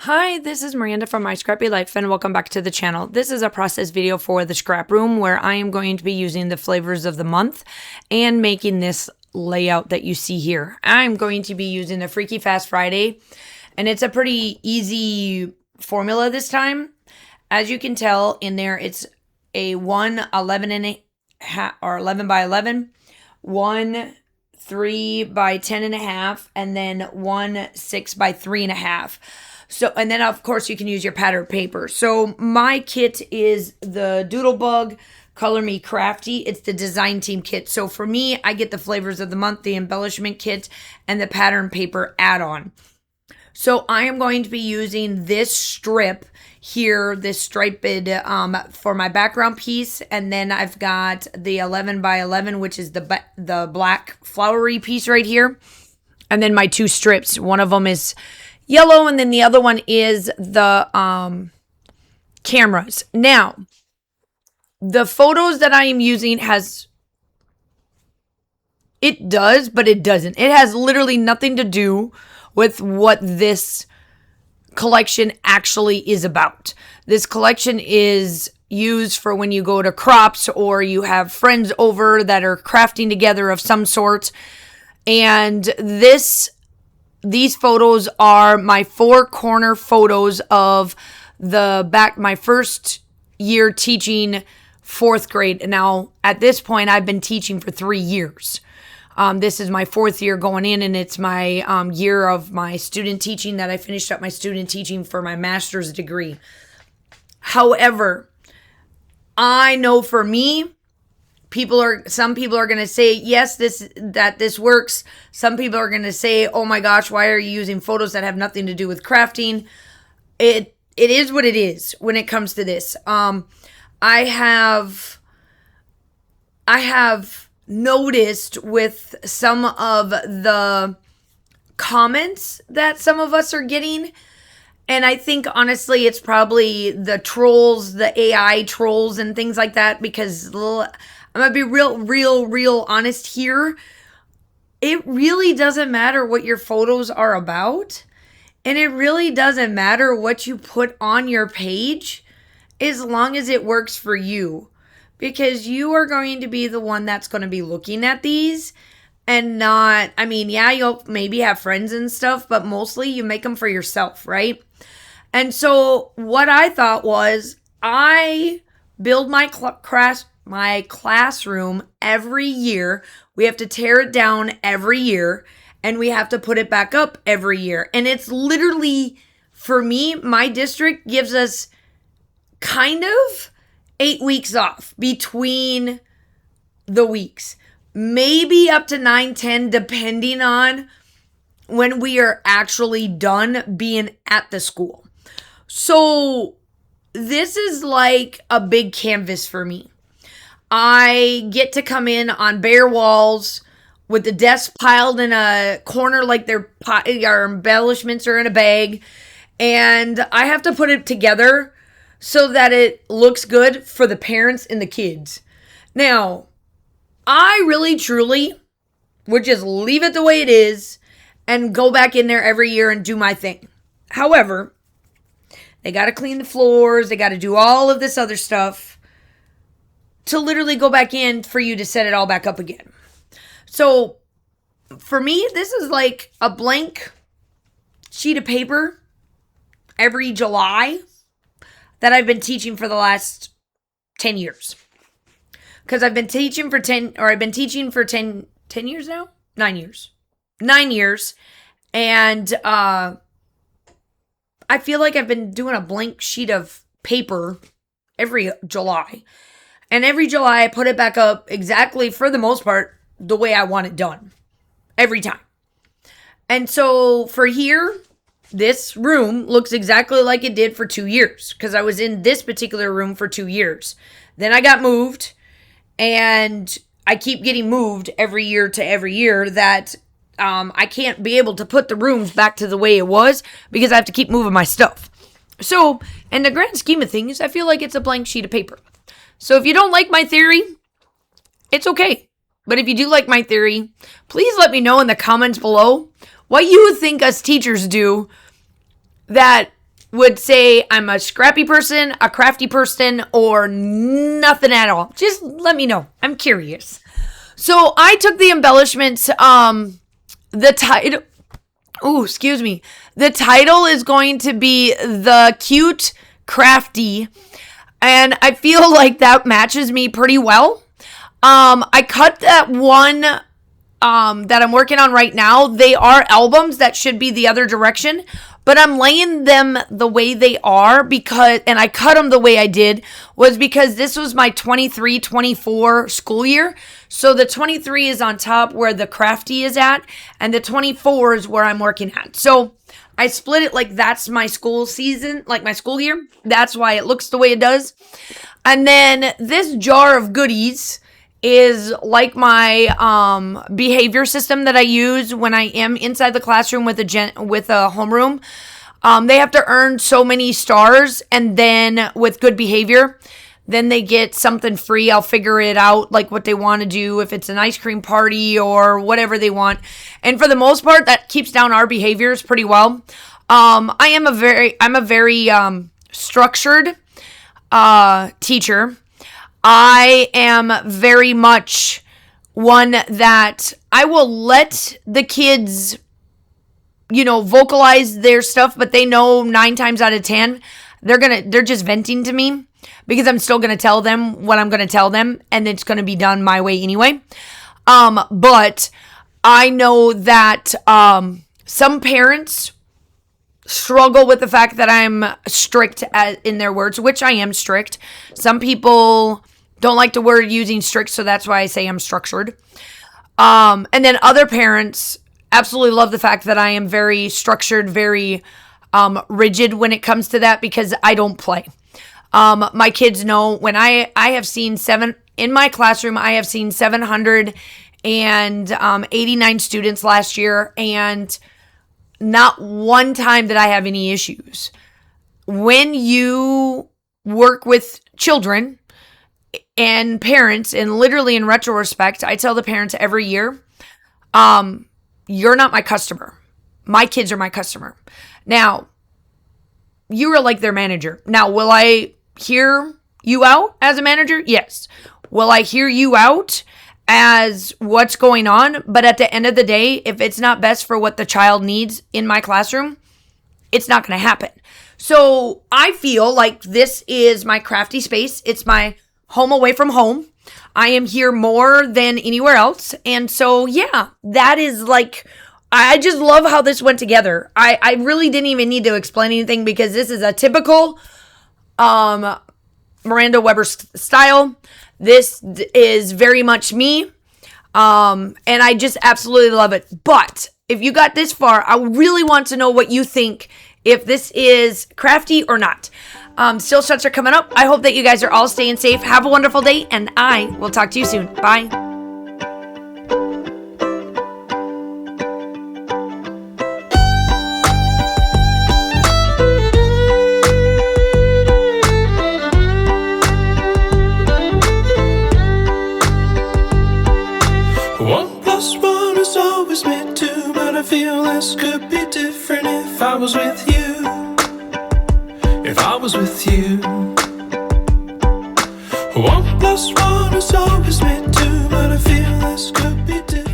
Hi, this is Miranda from My Scrappy Life and welcome back to the channel. This is a process video for the scrap room where I am going to be using the flavors of the month and making this layout that you see here. I'm going to be using the Freaky Fast Friday and it's a pretty easy formula this time. As you can tell in there, it's a 11 by 11, 1 3 by 10.5, and then 1 6 by 3.5. So, and then of course you can use your pattern paper. So my kit is the Doodlebug Color Me Crafty. It's the design team kit. So for me, I get the flavors of the month, the embellishment kit, and the pattern paper add-on. So I am going to be using this strip here, this striped for my background piece. And then I've got the 11 by 11, which is the black flowery piece right here. And then my two strips. One of them is yellow, and then the other one is the cameras. Now, the photos that I am using it does, but it doesn't. It has literally nothing to do with what this collection actually is about. This collection is used for when you go to crops or you have friends over that are crafting together of some sort. And these photos are my 4 corner photos of my first year teaching 4th grade. And now at this point, I've been teaching for 3 years. This is my 4th year going in, and it's my year of my student teaching that I finished up my student teaching for my master's degree. However, I know for me, some people are going to say, yes, this works. Some people are going to say, oh my gosh, why are you using photos that have nothing to do with crafting? It is what it is when it comes to this. I have noticed with some of the comments that some of us are getting, and I think honestly it's probably the trolls, the AI trolls and things like that, because I'm going to be real honest here. It really doesn't matter what your photos are about. And it really doesn't matter what you put on your page as long as it works for you. Because you are going to be the one that's going to be looking at these and not, you'll maybe have friends and stuff, but mostly you make them for yourself, right? And so what I thought was I build my classroom every year. We have to tear it down every year and we have to put it back up every year. And it's literally, for me, my district gives us kind of 8 weeks off between the weeks. Maybe up to 9, 10, depending on when we are actually done being at the school. So this is like a big canvas for me. I get to come in on bare walls with the desks piled in a corner like our embellishments are in a bag. And I have to put it together so that it looks good for the parents and the kids. Now, I really, truly would just leave it the way it is and go back in there every year and do my thing. However, they got to clean the floors. They got to do all of this other stuff to literally go back in for you to set it all back up again. So for me, this is like a blank sheet of paper every July that I've been teaching for the last 10 years. Because I've been teaching for 10 years now? 9 years. 9 years. And I feel like I've been doing a blank sheet of paper every July. And every July I put it back up exactly, for the most part, the way I want it done. Every time. And so for here, this room looks exactly like it did for 2 years. Because I was in this particular room for 2 years. Then I got moved. And I keep getting moved every year to every year that I can't be able to put the rooms back to the way it was. Because I have to keep moving my stuff. So, in the grand scheme of things, I feel like it's a blank sheet of paper. So if you don't like my theory, it's okay. But if you do like my theory, please let me know in the comments below what you think us teachers do that would say I'm a scrappy person, a crafty person, or nothing at all. Just let me know. I'm curious. So I took the embellishments, the title, the title is going to be The Cute Crafty, and I feel like that matches me pretty well. I cut that one that I'm working on right now. They are albums that should be the other direction, but I'm laying them the way they are and I cut them the way I did was because this was my 23-24 school year. So the 23 is on top where the Crafty is at, and the 24 is where I'm working at. So I split it like that's my school season, like my school year. That's why it looks the way it does. And then this jar of goodies is like my behavior system that I use when I am inside the classroom with a homeroom. They have to earn so many stars, and then with good behavior, then they get something free. I'll figure it out, like what they want to do, if it's an ice cream party or whatever they want. And for the most part, that keeps down our behaviors pretty well. I'm a very structured teacher. I am very much one that I will let the kids, vocalize their stuff, but they know 9 times out of 10, they're just venting to me because I'm still going to tell them what I'm going to tell them, and it's going to be done my way anyway. But I know that some parents struggle with the fact that I'm strict in their words, which I am strict. Some people don't like the word using strict, so that's why I say I'm structured. And then other parents absolutely love the fact that I am very structured, very rigid when it comes to that, because I don't play. My kids know when I have seen in my classroom, I have seen 789 students last year, and not one time did I have any issues. When you work with children and parents, and literally in retrospect, I tell the parents every year, you're not my customer. My kids are my customer. Now, you are like their manager. Now, will I hear you out as a manager? Yes. Will I hear you out as what's going on? But at the end of the day, if it's not best for what the child needs in my classroom, it's not going to happen. So I feel like this is my crafty space. It's my home away from home. I am here more than anywhere else. And so, yeah, that is like, I just love how this went together. I really didn't even need to explain anything because this is a typical Miranda Weber style. This is very much me. And I just absolutely love it. But if you got this far, I really want to know what you think, if this is crafty or not. Still shots are coming up. I hope that you guys are all staying safe. Have a wonderful day, and I will talk to you soon. Bye. One plus one is always meant to, but I feel this could be different if I was with you. If I was with you. 1 plus 1 is always meant to, but I feel this could be different.